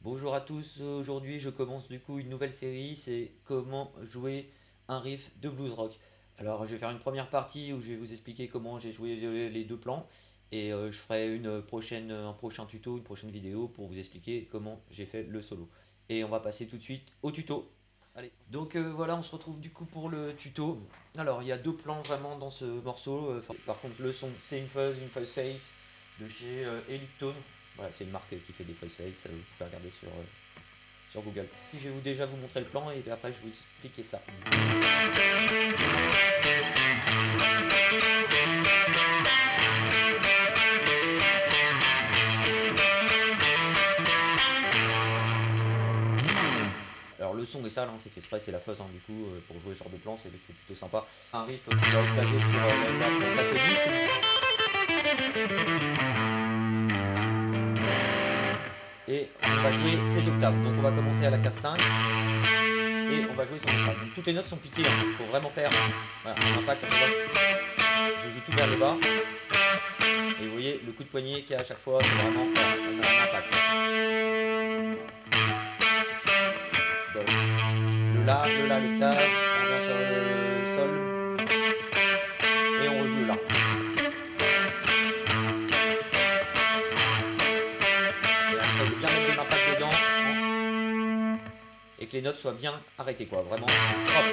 Bonjour à tous, aujourd'hui je commence du coup une nouvelle série, c'est comment jouer un riff de blues rock. Alors je vais faire une première partie où je vais vous expliquer comment j'ai joué les deux plans et je ferai un prochain tuto, une prochaine vidéo pour vous expliquer comment j'ai fait le solo. Et on va passer tout de suite au tuto. Allez. Donc voilà, on se retrouve du coup pour le tuto. Alors il y a deux plans vraiment dans ce morceau. Par contre le son c'est une fuzz face de chez Elliptone. Voilà, c'est une marque qui fait des fuzz face, vous pouvez regarder sur Google. Je vais déjà vous montrer le plan et après je vais vous expliquer ça. Alors le son est sale, hein, c'est fait exprès, c'est la fuzz, hein, du coup pour jouer ce genre de plan c'est plutôt sympa. Un riff qui va être basé sur la pentatonique. Et on va jouer ses octaves. Donc on va commencer à la case 5 et on va jouer son octave. Donc toutes les notes sont piquées hein, pour vraiment faire voilà, un impact à chaque fois. Je joue tout vers le bas. Et vous voyez le coup de poignet qu'il y a à chaque fois, c'est vraiment on a un impact. Donc le la, l'octave, on vient sur le sol et on rejoue le la. De bien mettre de l'impact dedans et que les notes soient bien arrêtées quoi, vraiment. Hop.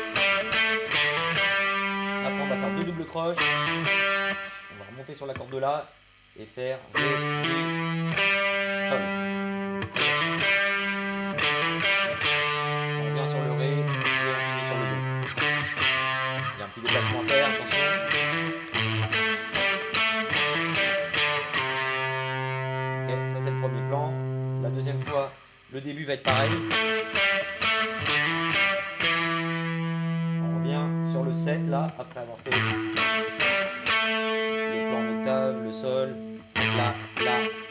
Après on va faire deux doubles croches, on va remonter sur la corde de la et faire ré, mi, sol. On revient sur le ré et on finit sur le do. Il y a un petit déplacement à faire, attention. Ok, ça c'est le premier plan. La deuxième fois, le début va être pareil. On revient sur le 7 là, après avoir fait le plan en octave, le sol, la,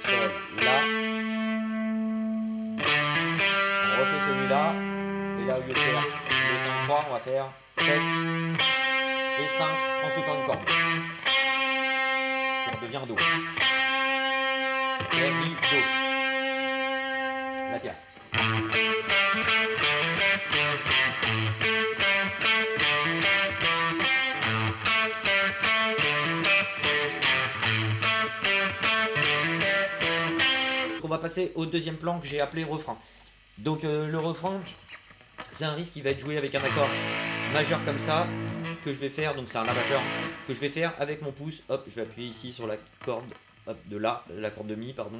sol, la. On refait celui-là, et là au lieu de faire le 5-3, on va faire 7 et 5 en sautant une corde. Ça devient do. Et mi, do. La tierce. On va passer au deuxième plan que j'ai appelé refrain. Donc le refrain, c'est un riff qui va être joué avec un accord majeur comme ça, que je vais faire, donc c'est un la majeur, que je vais faire avec mon pouce. Hop, je vais appuyer ici sur la corde hop, de la corde de mi, pardon,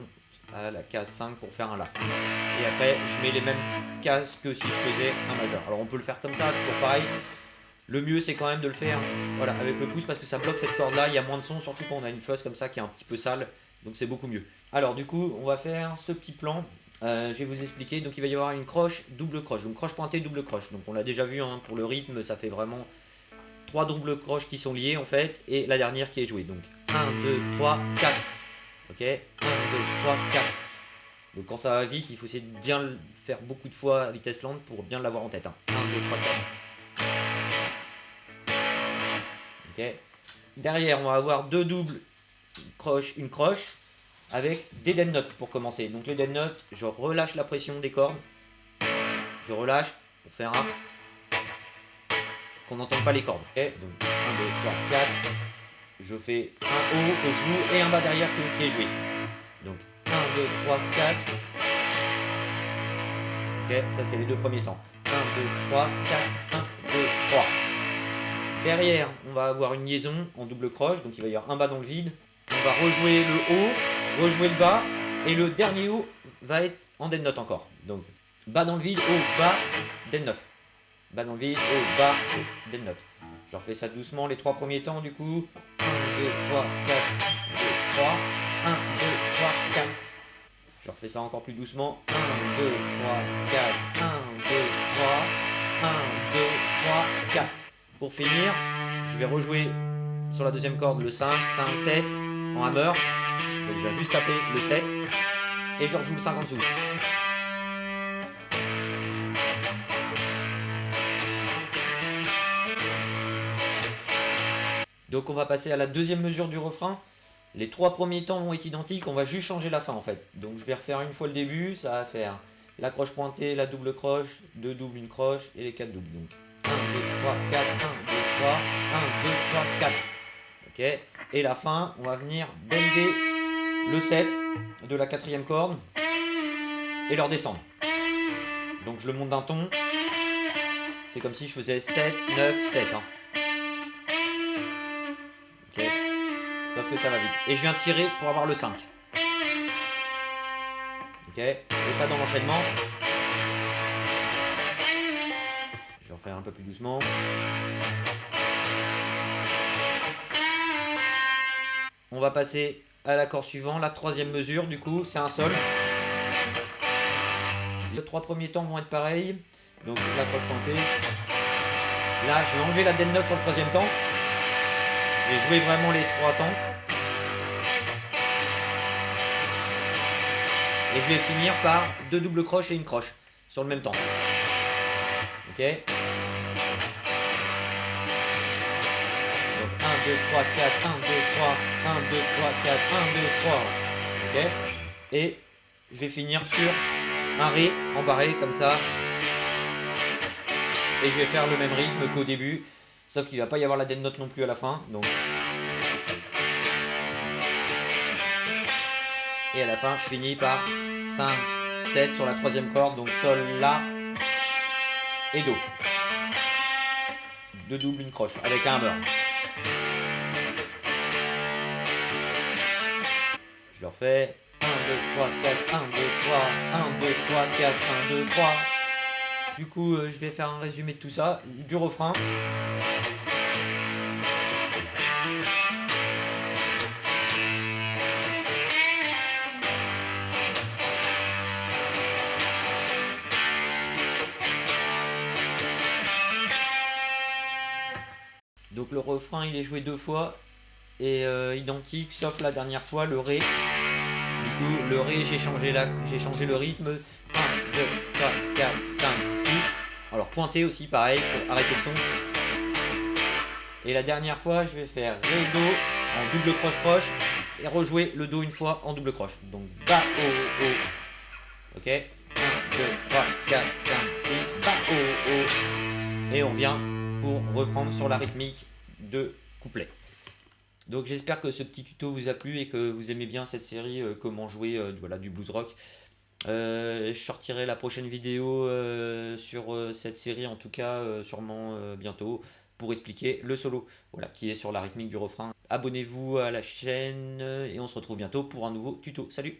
à la case 5 pour faire un la. Et après, je mets les mêmes cases que si je faisais un majeur. Alors on peut le faire comme ça, toujours pareil. Le mieux c'est quand même de le faire voilà, avec le pouce parce que ça bloque cette corde là, il y a moins de son, surtout quand on a une fuzz comme ça qui est un petit peu sale, donc c'est beaucoup mieux. Alors du coup, on va faire ce petit plan. Je vais vous expliquer, donc il va y avoir une croche, double croche, donc croche pointée, double croche. Donc on l'a déjà vu, hein, pour le rythme, ça fait vraiment 3 doubles croches qui sont liées en fait, et la dernière qui est jouée. Donc 1, 2, 3, 4. Ok, 1, 2, 3, 4. Donc quand ça va vite, il faut essayer de bien le faire beaucoup de fois à vitesse lente pour bien l'avoir en tête. Hein. 1, 2, 3, 4. Ok. Derrière, on va avoir deux doubles croches, une croche, avec des dead notes pour commencer. Donc les dead notes, je relâche la pression des cordes. Je relâche pour faire un... qu'on n'entende pas les cordes. Okay, donc 1, 2, 3, 4. Je fais un haut que je joue et un bas derrière qui est joué. Donc 1, 2, 3, 4. Ok, ça c'est les deux premiers temps. 1, 2, 3, 4, 1, 2, 3. Derrière, on va avoir une liaison en double croche, donc il va y avoir un bas dans le vide. On va rejouer le haut, rejouer le bas, et le dernier haut va être en dead note encore. Donc bas dans le vide, haut, bas, dead note. Bas dans le vide, haut, bas, dead note. Je refais ça doucement les trois premiers temps du coup. 1, 2, 3, 4, 2, 3. 1, 2, 3, 4. Je refais ça encore plus doucement. 1, 2, 3, 4. 1, 2, 3. 1, 2, 3, 4. Pour finir, je vais rejouer sur la deuxième corde le 5, 5, 7 en hammer. Donc je vais juste taper le 7 et je rejoue le 5 en dessous. Donc on va passer à la deuxième mesure du refrain. Les trois premiers temps vont être identiques, on va juste changer la fin en fait. Donc je vais refaire une fois le début, ça va faire la croche pointée, la double croche, 2 doubles, une croche et les 4 doubles. Donc 1, 2, 3, 4, 1, 2, 3, 1, 2, 3, 4. Ok. Et la fin, on va venir bender le 7 de la 4e corde et leur descendre. Donc je le monte d'un ton. C'est comme si je faisais 7, 9, 7. Hein. Ok. Sauf que ça va vite. Et je viens tirer pour avoir le 5. Ok. Et ça dans l'enchaînement. Je vais refaire un peu plus doucement. On va passer à l'accord suivant, la 3e mesure. Du coup, c'est un sol. Les 3 premiers temps vont être pareils. Donc la croche pointée. Là, je vais enlever la dead note sur le 3e temps. Je vais jouer vraiment les 3 temps. Et je vais finir par 2 doubles croches et une croche sur le même temps. Ok. Donc 1, 2, 3, 4, 1, 2, 3, 1, 2, 3, 4, 1, 2, 3. Ok. Et je vais finir sur un Ré embarré comme ça. Et je vais faire le même rythme qu'au début. Sauf qu'il ne va pas y avoir la dead note non plus à la fin. Donc. Et à la fin, je finis par 5, 7 sur la 3e corde. Donc Sol, La et Do. 2 doubles, une croche avec un hammer. Je leur fais 1, 2, 3, 4, 1, 2, 3, 1, 2, 3, 4, 1, 2, 3. Du coup, je vais faire un résumé de tout ça, du refrain. Donc le refrain, il est joué 2 fois et identique, sauf la dernière fois, le Ré. Du coup, le Ré, j'ai changé le rythme. 1, 2, 3, 4, 5, 6. Alors pointé aussi, pareil, pour arrêter le son. Et la dernière fois, je vais faire Ré, Do en double croche-croche et rejouer le Do une fois en double croche. Donc Ba, O, O. Ok. 1, 2, 3, 4, 5, 6. Ba, O, O. Et on revient pour reprendre sur la rythmique de couplet. Donc j'espère que ce petit tuto vous a plu et que vous aimez bien cette série comment jouer voilà, du blues rock. Je sortirai la prochaine vidéo sur cette série en tout cas sûrement bientôt pour expliquer le solo voilà, qui est sur la rythmique du refrain. Abonnez-vous à la chaîne et on se retrouve bientôt pour un nouveau tuto. Salut!